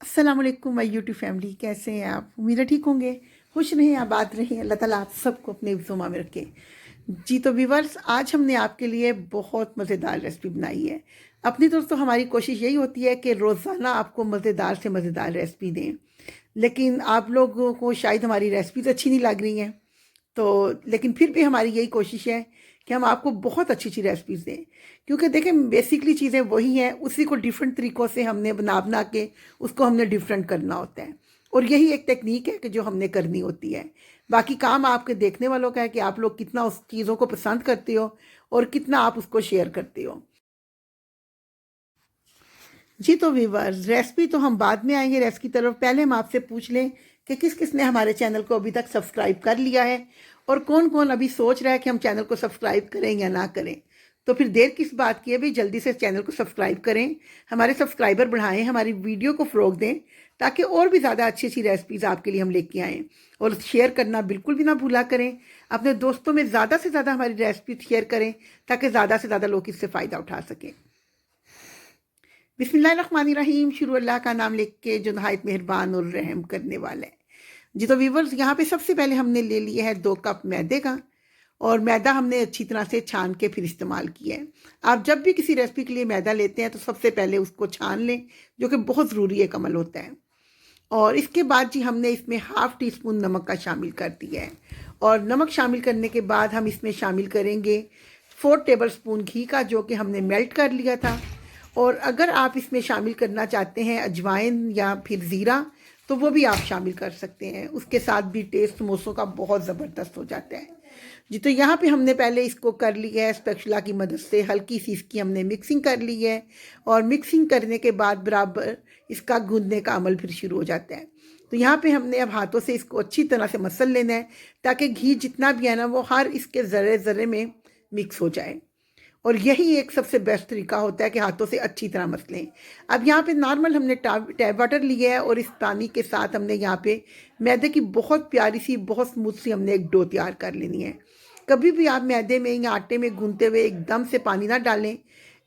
अस्सलाम वालेकुम my YouTube family, कैसे हैं आप? उम्मीद है ठीक होंगे, खुश रहें, आबाद रहें। अल्लाह ताला आप सबको अपने हिफ्ज़-ओ-मा में रखे। जी तो व्यूअर्स, आज हमने आपके लिए बहुत मज़ेदार रेसिपी बनाई है। अपनी तरफ तो हमारी कोशिश यही होती है कि रोज़ाना आपको मज़ेदार से मज़ेदार रेसिपी दें, लेकिन आप लोगों को शायद हमारी रेसिपीज़ अच्छी नहीं लग रही हैं। तो लेकिन फिर भी हमारी यही कोशिश है कि हम आपको बहुत अच्छी अच्छी रेसिपीज़ दें, क्योंकि देखें बेसिकली चीज़ें वही हैं, उसी को डिफरेंट तरीक़ों से हमने बना बना के उसको हमने डिफरेंट करना होता है। और यही एक टेक्निक है कि जो हमने करनी होती है। बाकी काम आपके देखने वालों का है कि आप लोग कितना उस चीज़ों को पसंद करते हो और कितना आप उसको शेयर करते हो। जी तो व्यूअर्स, रेसिपी तो हम बाद में आएंगे रेसिपी की तरफ। पहले हम आपसे पूछ लें कि किस किस ने हमारे चैनल को अभी तक सब्सक्राइब कर लिया है और कौन कौन अभी सोच रहा है कि हम चैनल को सब्सक्राइब करें या ना करें। तो फिर देर किस बात की है भाई, जल्दी से चैनल को सब्सक्राइब करें, हमारे सब्सक्राइबर बढ़ाएं, हमारी वीडियो को फ़रोग दें, ताकि और भी ज़्यादा अच्छी अच्छी रेसिपीज़ आपके लिए हम लेके आएँ। और शेयर करना बिल्कुल भी ना भूला करें। अपने दोस्तों में ज़्यादा से ज़्यादा हमारी रेसिपी शेयर करें, ताकि ज़्यादा से ज़्यादा लोग इससे फ़ायदा उठा सकें। बिस्मिल्लाहिर्रहमानिर्रहीम, शुरू अल्लाह का नाम लेके जो नहायत मेहरबान और रहम करने वाला है। जी तो व्यूवर्स, यहाँ पे सबसे पहले हमने ले लिया है 2 कप मैदे का, और मैदा हमने अच्छी तरह से छान के फिर इस्तेमाल किया है। आप जब भी किसी रेसिपी के लिए मैदा लेते हैं तो सबसे पहले उसको छान लें, जो कि बहुत ज़रूरी एक अमल होता है। और इसके बाद जी हमने इसमें हाफ़ टी स्पून नमक का शामिल कर दिया है। और नमक शामिल करने के बाद हम इसमें शामिल करेंगे 4 टेबल स्पून घी का, जो कि हमने मेल्ट कर लिया था। और अगर आप इसमें शामिल करना चाहते हैं अजवाइन या फिर ज़ीरा, तो वो भी आप शामिल कर सकते हैं। उसके साथ भी टेस्ट समोसों का बहुत ज़बरदस्त हो जाता है। जी तो यहाँ पे हमने पहले इसको कर लिया है स्पैचुला की मदद से, हल्की सी इसकी हमने मिक्सिंग कर ली है। और मिक्सिंग करने के बाद बराबर इसका गूंदने का अमल फिर शुरू हो जाता है। तो यहाँ पे हमने अब हाथों से इसको अच्छी तरह से मसल लेना है, ताकि घी जितना भी है ना वो हर इसके ज़र्रे ज़र्रे में मिक्स हो जाए। और यही एक सबसे बेस्ट तरीका होता है कि हाथों से अच्छी तरह मसलें। अब यहाँ पे नॉर्मल हमने टैप वाटर लिया है, और इस पानी के साथ हमने यहाँ पे मैदे की बहुत प्यारी सी, बहुत स्मूथ सी हमने एक डो तैयार कर लेनी है। कभी भी आप मैदे में या आटे में गूंथते हुए एकदम से पानी ना डालें,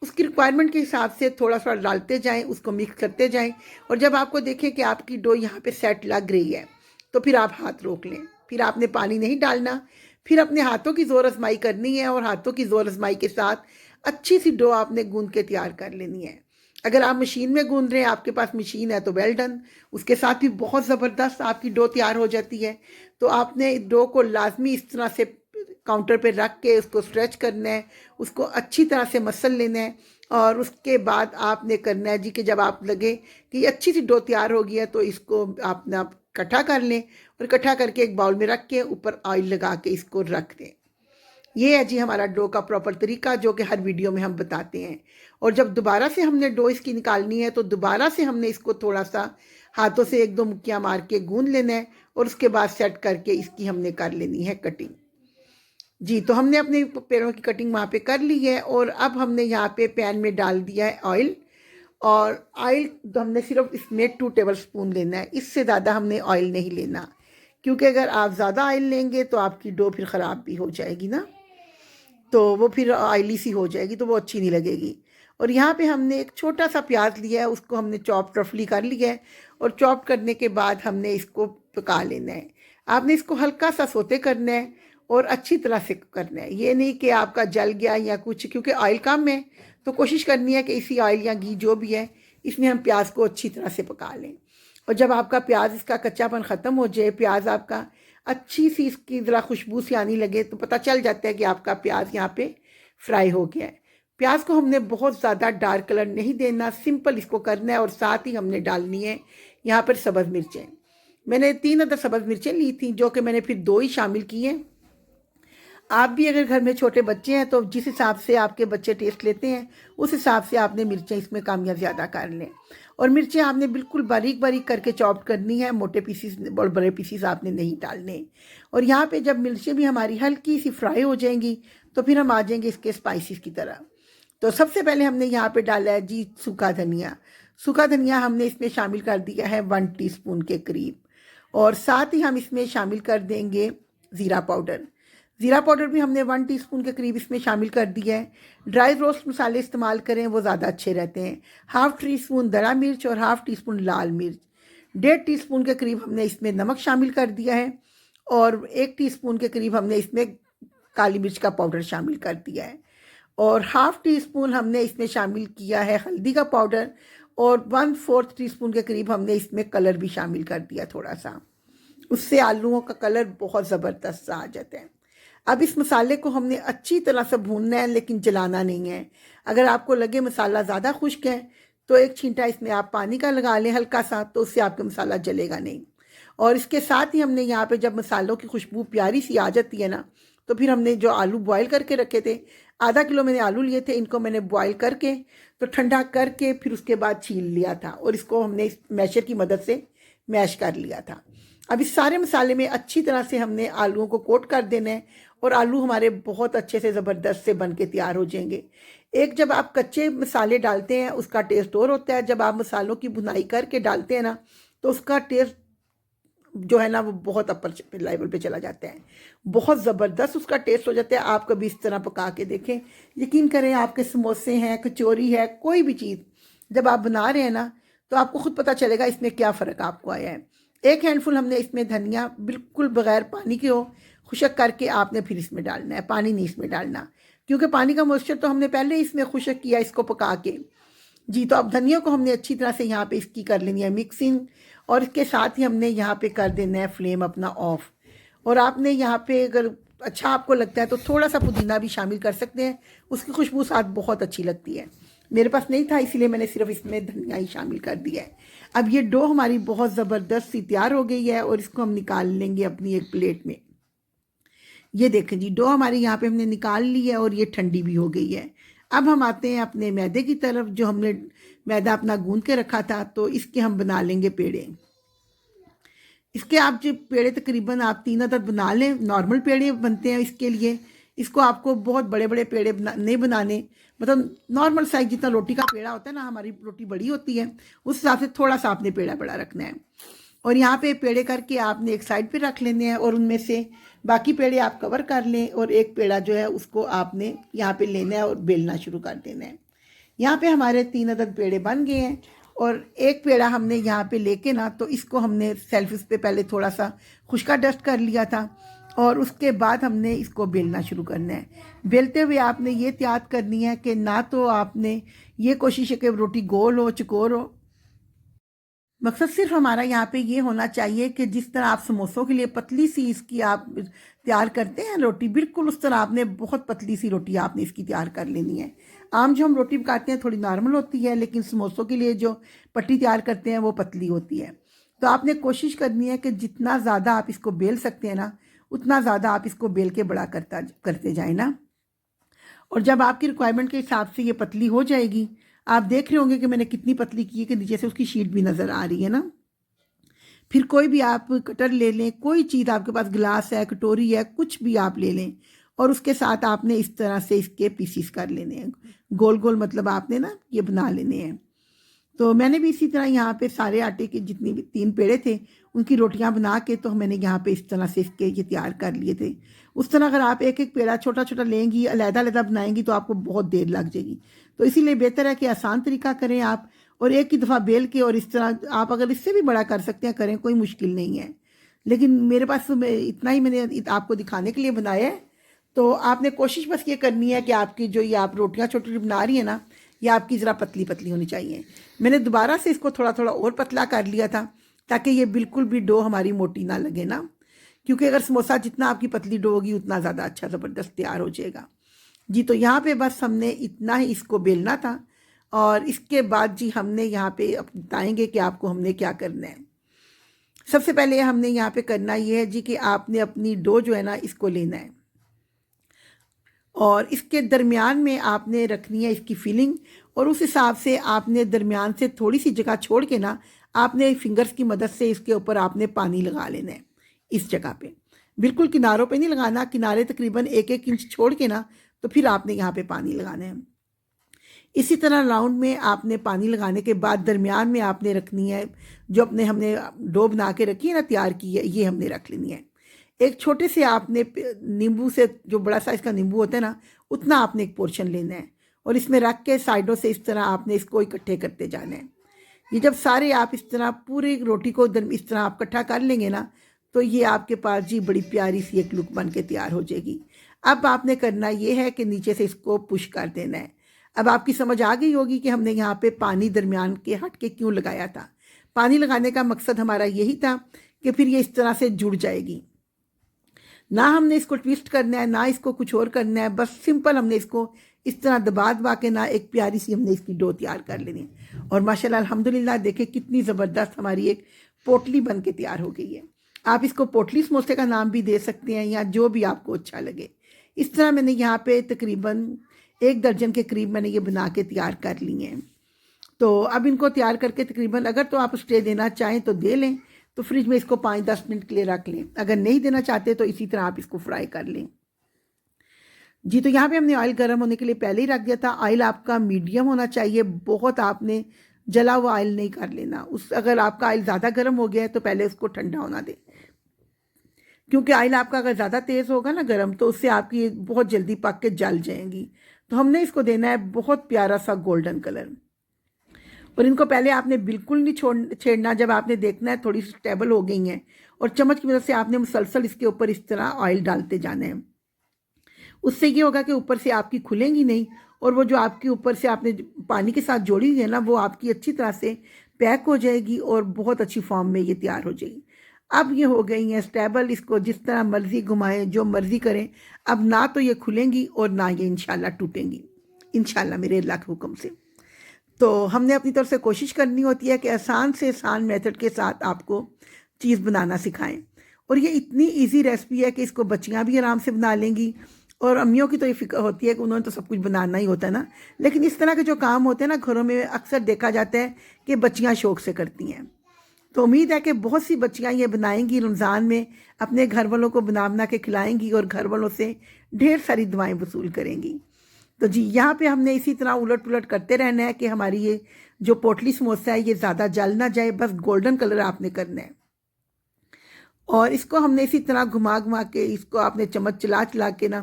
उसकी रिक्वायरमेंट के हिसाब से थोड़ा थोड़ा डालते जाएं, उसको मिक्स करते जाएं। और जब आपको देखें कि आपकी डो यहाँ पे सेट लग रही है, तो फिर आप हाथ रोक लें। फिर आपने पानी नहीं डालना, फिर अपने हाथों की ज़ोर आजमाई करनी है, और हाथों की ज़ोर आजमाई के साथ अच्छी सी डो आपने गूंद के तैयार कर लेनी है। अगर आप मशीन में गूंद रहे हैं, आपके पास मशीन है, तो वेल डन, उसके साथ भी बहुत ज़बरदस्त आपकी डो तैयार हो जाती है। तो आपने डो को लाजमी इस तरह से काउंटर पे रख के उसको स्ट्रेच करना है, उसको अच्छी तरह से मसल लेना है। और उसके बाद आपने करना है जी कि जब आप लगे कि अच्छी सी डो तैयार हो गई है, तो इसको आपने आप इकट्ठा कर लें, और इकट्ठा करके एक बाउल में रख के ऊपर ऑयल लगा के इसको रख दें। ये है जी हमारा डो का प्रॉपर तरीका, जो कि हर वीडियो में हम बताते हैं। और जब दोबारा से हमने डो इसकी निकालनी है, तो दोबारा से हमने इसको थोड़ा सा हाथों से 1-2 मुक्कियाँ मार के गूंद लेना है, और उसके बाद सेट करके इसकी हमने कर लेनी है कटिंग। जी तो हमने अपने पैरों की कटिंग वहाँ पे कर ली है, और अब हमने यहाँ पे पैन में डाल दिया है ऑयल। और ऑयल तो हमने सिर्फ इसमें 2 टेबल स्पून लेना है, इससे ज़्यादा हमने ऑयल नहीं लेना, क्योंकि अगर आप ज़्यादा ऑयल लेंगे तो आपकी डो फिर ख़राब भी हो जाएगी ना, तो वो फिर ऑयली सी हो जाएगी, तो वो अच्छी नहीं लगेगी। और यहाँ पे हमने एक छोटा सा प्याज लिया है, उसको हमने चॉप रफली कर लिया है। और चॉप करने के बाद हमने इसको पका लेना है। आपने इसको हल्का सा सोते करना है, और अच्छी तरह से करना है। ये नहीं कि आपका जल गया या कुछ, क्योंकि ऑयल कम है, तो कोशिश करनी है कि इसी ऑयल या घी जो भी है, इसमें हम प्याज को अच्छी तरह से पका लें। और जब आपका प्याज इसका कच्चापन ख़त्म हो जाए, प्याज आपका अच्छी सी इसकी ज़रा खुशबू सी आने लगे, तो पता चल जाता है कि आपका प्याज यहाँ पे फ्राई हो गया है। प्याज को हमने बहुत ज़्यादा डार्क कलर नहीं देना, सिंपल इसको करना है। और साथ ही हमने डालनी है यहाँ पर सब्ज़ मिर्चें। मैंने 3 अदर सब्ज़ मिर्चें ली थी, जो कि मैंने फिर 2 ही शामिल की हैं। आप भी अगर घर में छोटे बच्चे हैं, तो जिस हिसाब से आपके बच्चे टेस्ट लेते हैं, उस हिसाब से आपने मिर्चें इसमें कम या ज़्यादा कर लें। और मिर्चें आपने बिल्कुल बारीक बारीक करके चॉप करनी है, मोटे पीसीस और बड़े पीसीस आपने नहीं डालने। और यहाँ पे जब मिर्चें भी हमारी हल्की सी फ्राई हो जाएंगी, तो फिर हम आ जाएंगे इसके स्पाइसेस की तरह। तो सबसे पहले हमने यहाँ पे डाला है जी सूखा धनिया। सूखा धनिया हमने इसमें शामिल कर दिया है 1 टीस्पून के करीब। और साथ ही हम इसमें शामिल कर देंगे ज़ीरा पाउडर। ज़ीरा पाउडर भी हमने 1 टीस्पून के करीब इसमें शामिल कर दिया है। ड्राई रोस्ट मसाले इस्तेमाल करें, वो ज़्यादा अच्छे रहते हैं। हाफ़ टी स्पून दरा मिर्च और हाफ़ टी स्पून लाल मिर्च। 1.5 टीस्पून के करीब हमने इसमें नमक शामिल कर दिया है और 1 टीस्पून के करीब हमने इसमें काली मिर्च का पाउडर शामिल कर दिया है और 1/2 टीस्पून हमने इसमें शामिल किया है हल्दी का पाउडर और 1/4 टीस्पून के करीब हमने इसमें कलर भी शामिल कर दिया थोड़ा सा। उससे आलूओं का कलर बहुत ज़बरदस्त आ जाता है। अब इस मसाले को हमने अच्छी तरह से भूनना है, लेकिन जलाना नहीं है। अगर आपको लगे मसाला ज़्यादा खुश्क है तो एक छींटा इसमें आप पानी का लगा लें हल्का सा, तो उससे आपका मसाला जलेगा नहीं। और इसके साथ ही हमने यहाँ पे जब मसालों की खुशबू प्यारी सी आ जाती है ना, तो फिर हमने जो आलू बॉयल करके रखे थे, आधा किलो मैंने आलू लिए थे, इनको मैंने बॉयल करके तो ठंडा करके फिर उसके बाद छील लिया था और इसको हमने इस मैशर की मदद से मैश कर लिया था। अब इस सारे मसाले में अच्छी तरह से हमने आलूओं को कोट कर देना है और आलू हमारे बहुत अच्छे से ज़बरदस्त से बन के तैयार हो जाएंगे। एक जब आप कच्चे मसाले डालते हैं उसका टेस्ट और होता है, जब आप मसालों की भुनाई करके डालते हैं ना तो उसका टेस्ट जो है ना वो बहुत अपर लेवल पे चला जाता है, बहुत ज़बरदस्त उसका टेस्ट हो जाता है। आप कभी इस तरह पका के देखें, यकीन करें आपके समोसे हैं, कचौरी है, कोई भी चीज़ जब आप बना रहे हैं ना तो आपको खुद पता चलेगा इसमें क्या फ़र्क आपको आया है। एक हैंडफुल हमने इसमें धनिया बिल्कुल बगैर पानी के हो खुशक करके आपने फिर इसमें डालना है, पानी नहीं इसमें डालना, क्योंकि पानी का मॉइस्चर तो हमने पहले इसमें खुशक किया इसको पका के। जी, तो अब धनिया को हमने अच्छी तरह से यहाँ पे इसकी कर लेनी है मिक्सिंग और इसके साथ ही हमने यहाँ पे कर देना है फ्लेम अपना ऑफ। और आपने यहाँ पे अगर अच्छा आपको लगता है तो थोड़ा सा पुदीना भी शामिल कर सकते हैं, उसकी खुशबू साथ बहुत अच्छी लगती है। मेरे पास नहीं था इसीलिए मैंने सिर्फ इसमें धनिया ही शामिल कर दिया है। अब ये डो हमारी बहुत ज़बरदस्त सी तैयार हो गई है और इसको हम निकाल लेंगे अपनी एक प्लेट में। ये देखें जी, डो हमारी यहाँ पे हमने निकाल ली है और ये ठंडी भी हो गई है। अब हम आते हैं अपने मैदे की तरफ, जो हमने मैदा अपना गूंद के रखा था, तो इसके हम बना लेंगे पेड़े। इसके आप जो पेड़े तकरीबन आप 3 अदद बना लें, नॉर्मल पेड़े बनते हैं इसके लिए। इसको आपको बहुत बड़े बड़े पेड़े नहीं बनाने, मतलब नॉर्मल साइज जितना रोटी का पेड़ा होता है ना, हमारी रोटी बड़ी होती है उस हिसाब से थोड़ा सा आपने पेड़ा बड़ा रखना है। और यहाँ पे पेड़े करके आपने एक साइड पे रख लेने हैं और उनमें से बाकी पेड़े आप कवर कर लें और एक पेड़ा जो है उसको आपने यहाँ पे लेना है और बेलना शुरू कर देना है। यहाँ पे हमारे 3 अदद पेड़े बन गए हैं और एक पेड़ा हमने यहाँ पे लेके ना तो इसको हमने सेल्फ पे पहले थोड़ा सा खुश्का डस्ट कर लिया था और उसके बाद हमने इसको बेलना शुरू करना है। बेलते हुए आपने ये त्याग करनी है कि ना तो आपने ये कोशिश है कि रोटी गोल हो चकोर हो, मकसद सिर्फ हमारा यहाँ पे ये होना चाहिए कि जिस तरह आप समोसों के लिए पतली सी इसकी आप तैयार करते हैं रोटी, बिल्कुल उस तरह आपने बहुत पतली सी रोटी आपने इसकी तैयार कर लेनी है। आम जो हम रोटी पकाते हैं थोड़ी नॉर्मल होती है, लेकिन समोसों के लिए जो पट्टी तैयार करते हैं वो पतली होती है। तो आपने कोशिश करनी है कि जितना ज़्यादा आप इसको बेल सकते हैं ना उतना ज़्यादा आप इसको बेल के बड़ा करते जाए ना। और जब आपकी रिक्वायरमेंट के हिसाब से ये पतली हो जाएगी, आप देख रहे होंगे कि मैंने कितनी पतली की है कि नीचे से उसकी शीट भी नज़र आ रही है ना। फिर कोई भी आप कटर ले लें, कोई चीज़ आपके पास गिलास है, कटोरी है, कुछ भी आप ले लें और उसके साथ आपने इस तरह से इसके पीसीस कर लेने हैं, गोल गोल, मतलब आपने ना ये बना लेने हैं। तो मैंने भी इसी तरह यहाँ पे सारे आटे के जितनी भी 3 पेड़े थे उनकी रोटियां बना के तो मैंने यहाँ पे इस तरह से इसके ये तैयार कर लिए थे। उस तरह अगर आप एक एक पेड़ा छोटा छोटा लेंगी, अलग-अलग बनाएंगी तो आपको बहुत देर लग जाएगी। तो इसीलिए बेहतर है कि आसान तरीका करें आप और एक ही दफ़ा बेल के, और इस तरह आप अगर इससे भी बड़ा कर सकते हैं करें, कोई मुश्किल नहीं है। लेकिन मेरे पास तो इतना ही मैंने आपको दिखाने के लिए बनाया है। तो आपने कोशिश बस ये करनी है कि आपकी जो ये आप रोटियां छोटी छोटी बना रही है ना, ये आपकी ज़रा पतली पतली होनी चाहिए। मैंने दोबारा से इसको थोड़ा थोड़ा और पतला कर लिया था ताकि ये बिल्कुल भी डो हमारी मोटी ना लगे ना, क्योंकि अगर समोसा जितना आपकी पतली डो होगी उतना ज़्यादा अच्छा ज़बरदस्त तैयार हो जाएगा। जी, तो यहाँ पे बस हमने इतना ही इसको बेलना था और इसके बाद जी हमने यहाँ पे बताएंगे कि आपको हमने क्या करना है। सबसे पहले हमने यहाँ पे करना ये है जी कि आपने अपनी डो जो है ना इसको लेना है और इसके दरमियान में आपने रखनी है इसकी फिलिंग, और उस हिसाब से आपने दरमियान से थोड़ी सी जगह छोड़ के ना आपने फिंगर्स की मदद से इसके ऊपर आपने पानी लगा लेना है। इस जगह पे बिल्कुल किनारों पे नहीं लगाना, किनारे तकरीबन 1-1 इंच छोड़ के ना तो फिर आपने यहाँ पे पानी लगाना है। इसी तरह राउंड में आपने पानी लगाने के बाद दरमियान में आपने रखनी है जो हमने डो बना के रखी है ना, तैयार की है, ये हमने रख लेनी है। एक छोटे से आपने नींबू से, जो बड़ा साइज का नींबू होता है ना, उतना आपने एक पोर्शन लेना है और इसमें रख के साइडों से इस तरह आपने इसको इकट्ठे करते जाना है। ये जब सारे आप इस तरह पूरी रोटी को इस तरह आप इकट्ठा कर लेंगे ना, तो ये आपके पास जी बड़ी प्यारी सी एक लुक बन के तैयार हो जाएगी। अब आपने करना ये है कि नीचे से इसको पुश कर देना है। अब आपकी समझ आ गई होगी कि हमने यहाँ पे पानी दरमियान के हट के क्यों लगाया था। पानी लगाने का मकसद हमारा यही था कि फिर ये इस तरह से जुड़ जाएगी। ना हमने इसको ट्विस्ट करना है, ना इसको कुछ और करना है, बस सिंपल हमने इसको इस तरह दबा दबा के ना एक प्यारी सी हमने इसकी डो तैयार कर लेनी है। और माशाल्लाह अल्हम्दुलिल्लाह देखिए कितनी ज़बरदस्त हमारी एक पोटली बन के तैयार हो गई है। आप इसको पोटली समोसे का नाम भी दे सकते हैं या जो भी आपको अच्छा लगे। इस तरह मैंने यहाँ पे तकरीबन 1 दर्जन के करीब मैंने ये बना के तैयार कर लिए हैं। तो अब इनको तैयार करके तकरीबन अगर तो आप स्टे देना चाहें तो दे लें, तो फ्रिज में इसको 5-10 मिनट के लिए रख लें। अगर नहीं देना चाहते तो इसी तरह आप इसको फ्राई कर लें जी। तो यहाँ पे हमने ऑयल गर्म होने के लिए पहले ही रख दिया था। ऑयल आपका मीडियम होना चाहिए, बहुत आपने जला हुआ ऑयल नहीं कर लेना। अगर आपका ऑयल ज़्यादा गर्म हो गया है तो पहले उसको ठंडा होना दें, क्योंकि ऑयल आपका अगर ज़्यादा तेज़ होगा ना गर्म, तो उससे आपकी बहुत जल्दी पक के जल जाएंगी। तो हमने इसको देना है बहुत प्यारा सा गोल्डन कलर। और इनको पहले आपने बिल्कुल नहीं छेड़ना। जब आपने देखना है थोड़ी सी स्टेबल हो गई हैं और चम्मच की मदद से आपने मुसलसल इसके ऊपर इस तरह ऑयल डालते जाना है। उससे ये होगा कि ऊपर से आपकी खुलेंगी नहीं, और वो जो आपके ऊपर से आपने पानी के साथ जोड़ी है ना, वो आपकी अच्छी तरह से पैक हो जाएगी और बहुत अच्छी फॉर्म में ये तैयार हो जाएगी। अब ये हो गई हैं स्टेबल, इसको जिस तरह मर्जी घुमाएं, जो मर्जी करें, अब ना तो ये खुलेंगी और ना ये इंशाल्लाह टूटेंगी, इंशाल्लाह मेरे अल्लाह के हुक्म से। तो हमने अपनी तरफ से कोशिश करनी होती है कि आसान से आसान मेथड के साथ आपको चीज़ बनाना सिखाएं। और ये इतनी इजी रेसिपी है कि इसको बच्चियां भी आराम से बना लेंगी। और अम्मियों की तो ये फिक्र होती है कि उन्होंने तो सब कुछ बनाना ही होता है ना, लेकिन इस तरह के जो काम होते हैं ना घरों में अक्सर देखा जाता है कि बच्चियां शौक से करती हैं। तो उम्मीद है कि बहुत सी बच्चियां ये बनाएंगी, रमज़ान में अपने घर वालों को बना बना के खिलाएंगी और घर वालों से ढेर सारी दुआएं वसूल करेंगी। तो जी यहाँ पे हमने इसी तरह उलट पुलट करते रहना है कि हमारी ये जो पोटली समोसा है ये ज़्यादा जल ना जाए, बस गोल्डन कलर आपने करना है। और इसको हमने इसी तरह घुमा घुमा के इसको आपने चम्मच चला चला के ना,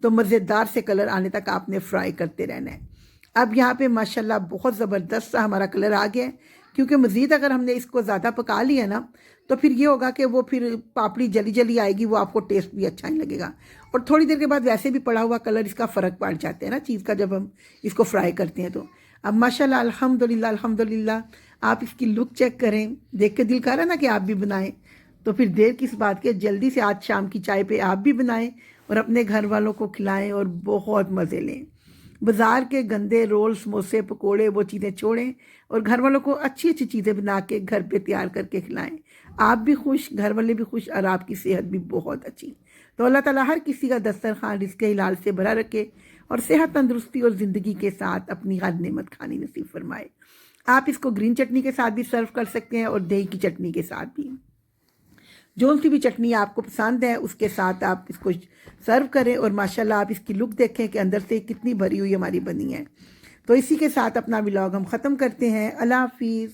तो मज़ेदार से कलर आने तक आपने फ्राई करते रहना है। अब यहाँ पे माशाल्लाह बहुत ज़बरदस्त सा हमारा कलर आ गया है, क्योंकि मज़ीद अगर हमने इसको ज़्यादा पका लिया ना, तो फिर ये होगा कि वो फिर पापड़ी जली जली आएगी, वो आपको टेस्ट भी अच्छा नहीं लगेगा। और थोड़ी देर के बाद वैसे भी पड़ा हुआ कलर इसका फ़र्क पड़ जाता है ना चीज़ का, जब हम इसको फ्राई करते हैं। तो अब माशाल्लाह अल्हम्दुलिल्लाह अल्हम्दुलिल्लाह आप इसकी लुक चेक करें, देख के दिल कर रहा है ना कि आप भी बनाएं। तो फिर देर किस बात के, जल्दी से आज शाम की चाय पे आप भी बनाएं और अपने घर वालों को खिलाएं और बहुत मज़े लें। बाज़ार के गंदे रोल, समोसे, पकोड़े, वो चीज़ें छोड़ें और घर वालों को अच्छी अच्छी चीज़ें बना के घर पे तैयार करके खिलाएं। आप भी खुश, घर वाले भी खुश और आपकी सेहत भी बहुत अच्छी। तो अल्लाह ताला हर किसी का दस्तरखान रिज़्क़ हिलाल से भरा रखे और सेहत, तंदुरुस्ती और ज़िंदगी के साथ अपनी हर नेमत खानी नसीब फरमाए। आप इसको ग्रीन चटनी के साथ भी सर्व कर सकते हैं और दही की चटनी के साथ भी। जो सी भी चटनी आपको पसंद है उसके साथ आप इसको सर्व करें। और माशाल्लाह आप इसकी लुक देखें कि अंदर से कितनी भरी हुई हमारी बनी है। तो इसी के साथ अपना व्लॉग हम ख़त्म करते हैं। अल्लाह हाफिज़।